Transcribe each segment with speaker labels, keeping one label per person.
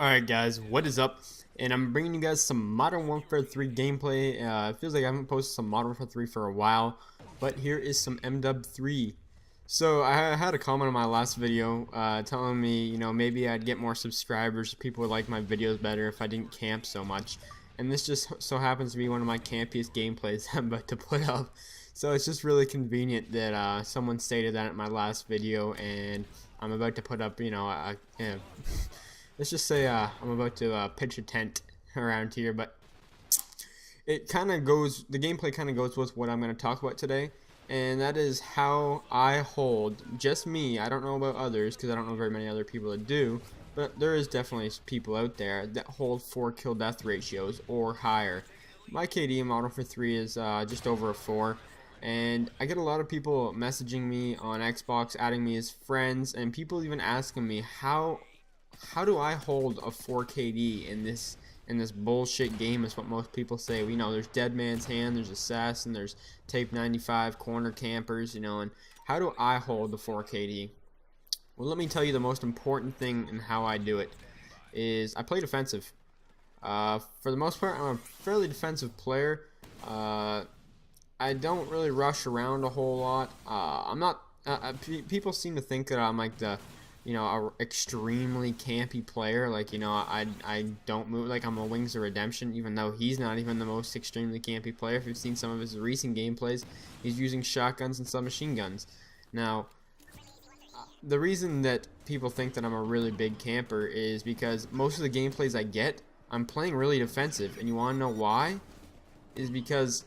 Speaker 1: Alright guys, what is up? And I'm bringing you guys some Modern Warfare 3 gameplay. It feels like I haven't posted some Modern Warfare 3 for a while, but here is some MW3. So I had a comment on my last video telling me, maybe I'd get more subscribers, people would like my videos better if I didn't camp so much. And this just so happens to be one of my campiest gameplays I'm about to put up. So it's just really convenient that someone stated that in my last video, and I'm about to put up, let's just say I'm about to pitch a tent around here, but it kind of goes, the gameplay kind of goes with what I'm going to talk about today, and that is how I hold, just me, I don't know about others, because I don't know very many other people that do, but there is definitely people out there that hold 4 kill death ratios or higher. My KD in Modern Warfare 3 is just over a 4, and I get a lot of people messaging me on Xbox, adding me as friends, and people even asking me how do I hold a 4 KD in this bullshit game is what most people say. There's Dead Man's Hand, there's Assassin, there's Tape 95, Corner Campers, and how do I hold the 4 KD? Well, let me tell you the most important thing in how I do it is I play defensive. For the most part, I'm a fairly defensive player. I don't really rush around a whole lot. I'm not. People seem to think that I'm like the a extremely campy player. Like, I don't move, like I'm a Wings of Redemption, even though he's not even the most extremely campy player. If you've seen some of his recent gameplays, he's using shotguns and submachine guns. Now, the reason that people think that I'm a really big camper is because most of the gameplays I get, I'm playing really defensive. And you want to know why? Is because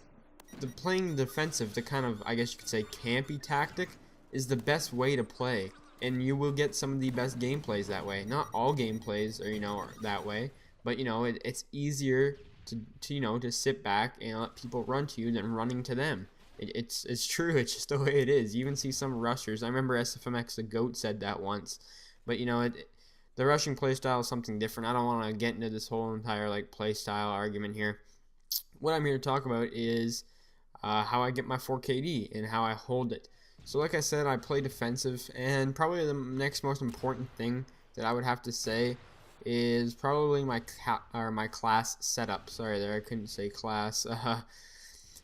Speaker 1: the playing defensive, the kind of, I guess you could say, campy tactic, is the best way to play, and you will get some of the best gameplays that way. Not all gameplays are that way, but it's easier to sit back and let people run to you than running to them. It's true. It's just the way it is. You even see some rushers. I remember SFMX the GOAT said that once, but the rushing playstyle is something different. I don't want to get into this whole entire like playstyle argument here. What I'm here to talk about is how I get my 4KD and how I hold it. So like I said, I play defensive, and probably the next most important thing that I would have to say is probably my class setup. Sorry there, I couldn't say class.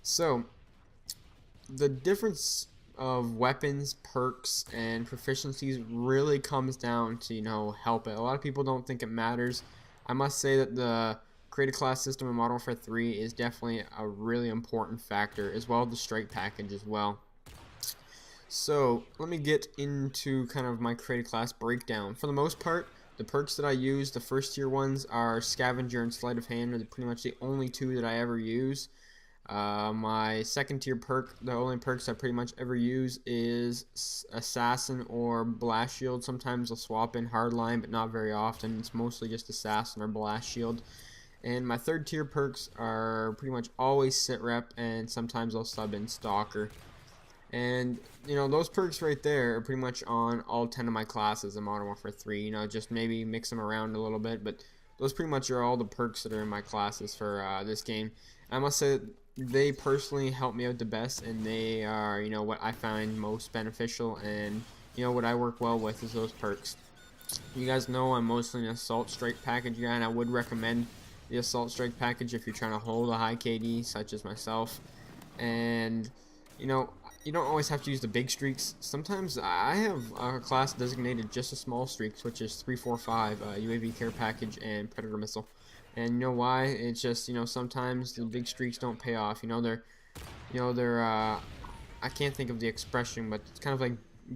Speaker 1: So the difference of weapons, perks, and proficiencies really comes down to help it. A lot of people don't think it matters. I must say that the create a class system in Modern Warfare 3 is definitely a really important factor, as well as the strike package as well. So let me get into kind of my create a class breakdown. For the most part, the perks that I use, the first tier ones are Scavenger and Sleight of Hand, are pretty much the only two that I ever use. My second tier perk, the only perks I pretty much ever use is Assassin or Blast Shield. Sometimes I'll swap in Hardline, but not very often. It's mostly just Assassin or Blast Shield. And my third tier perks are pretty much always Sit Rep, and sometimes I'll sub in Stalker. And those perks right there are pretty much on all 10 of my classes in Modern Warfare 3. Just maybe mix them around a little bit, but those pretty much are all the perks that are in my classes for this game. I must say that they personally help me out the best, and they are what I find most beneficial, and what I work well with is those perks. You guys know I'm mostly an Assault Strike package guy, and I would recommend the Assault Strike package if you're trying to hold a high KD, such as myself. And you don't always have to use the big streaks. Sometimes I have a class designated just a small streaks, which is 345, UAV care package and predator missile. And you know why? It's just sometimes the big streaks don't pay off. They're I can't think of the expression, but it's kind of like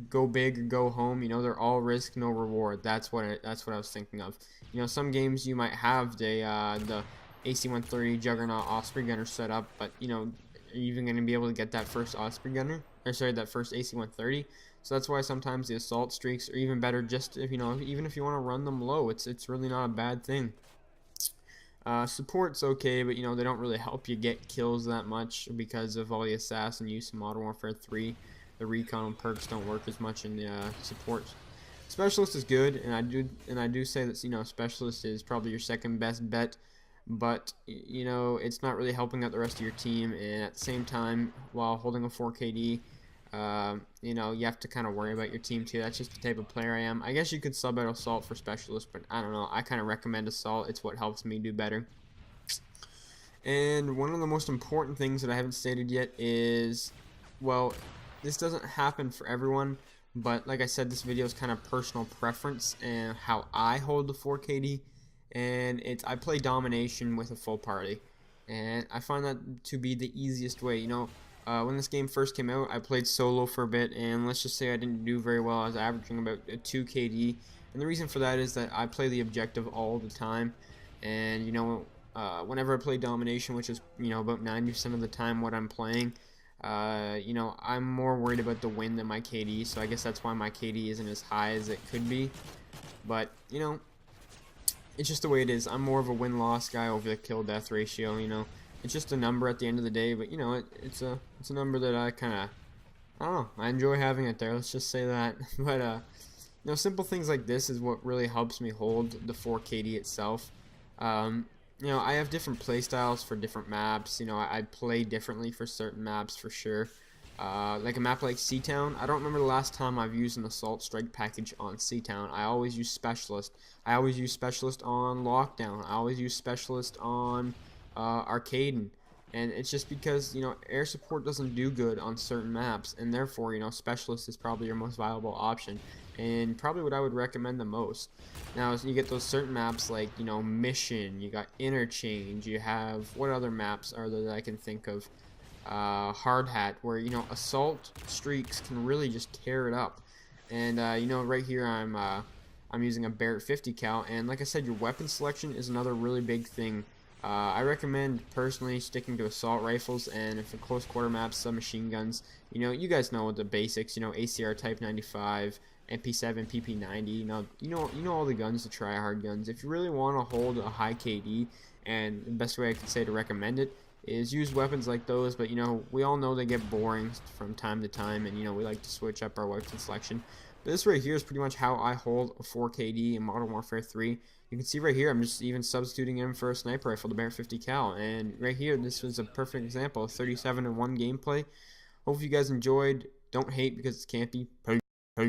Speaker 1: go big or go home. They're all risk, no reward. That's what I was thinking of. Some games you might have the AC-130 Juggernaut Osprey gunner set up, but are you even going to be able to get that first Osprey gunner? Or sorry, that first AC-130. So that's why sometimes the assault streaks are even better. Just if even if you want to run them low, it's really not a bad thing. Support's okay, but they don't really help you get kills that much because of all the assassin use in Modern Warfare 3. The recon perks don't work as much in the support. Specialist is good, and I do say that specialist is probably your second best bet, but it's not really helping out the rest of your team. And at the same time, while holding a 4KD, You know, you have to kind of worry about your team too. That's just the type of player I am. I guess you could sub out Assault for Specialist, but I don't know. I kind of recommend Assault. It's what helps me do better. And one of the most important things that I haven't stated yet is, well, this doesn't happen for everyone, but like I said, this video is kind of personal preference and how I hold the 4KD. And I play domination with a full party, and I find that to be the easiest way. You know, when this game first came out, I played solo for a bit, and let's just say I didn't do very well. I was averaging about a 2 KD, and the reason for that is that I play the objective all the time, and you know, whenever I play domination, which is, you know, about 90% of the time what I'm playing, you know, I'm more worried about the win than my KD, so I guess that's why my KD isn't as high as it could be. But you know, it's just the way it is. I'm more of a win-loss guy over the kill-death ratio. You know, it's just a number at the end of the day. But you know, it's a number that I kind of, I don't know, I enjoy having it there. Let's just say that. But you know, simple things like this is what really helps me hold the 4KD itself. You know, I have different play styles for different maps. You know, I play differently for certain maps for sure. Like a map like Seatown, I don't remember the last time I've used an Assault Strike package on Seatown. I always use Specialist. I always use Specialist on Lockdown. I always use Specialist on Arcaden. And it's just because, you know, air support doesn't do good on certain maps, and therefore, you know, Specialist is probably your most viable option, and probably what I would recommend the most. Now, you get those certain maps like, you know, Mission, you got Interchange, you have, what other maps are there that I can think of? Hard Hat, where, you know, Assault streaks can really just tear it up. And you know, right here I'm using a Barrett 50 cal, and like I said, your weapon selection is another really big thing. I recommend personally sticking to assault rifles, and if a close quarter maps, submachine guns. You know, you guys know the basics. You know, ACR Type 95, MP7, PP90. You know all the guns, the try-hard guns. If you really want to hold a high KD, and the best way I could say to recommend it is use weapons like those. But you know, we all know they get boring from time to time, and you know, we like to switch up our weapon selection. But this right here is pretty much how I hold a 4KD in Modern Warfare 3. You can see right here, I'm just even substituting in for a sniper rifle, the Barrett 50 cal, and right here, this was a perfect example of 37-1 gameplay. Hope you guys enjoyed. Don't hate because it's campy.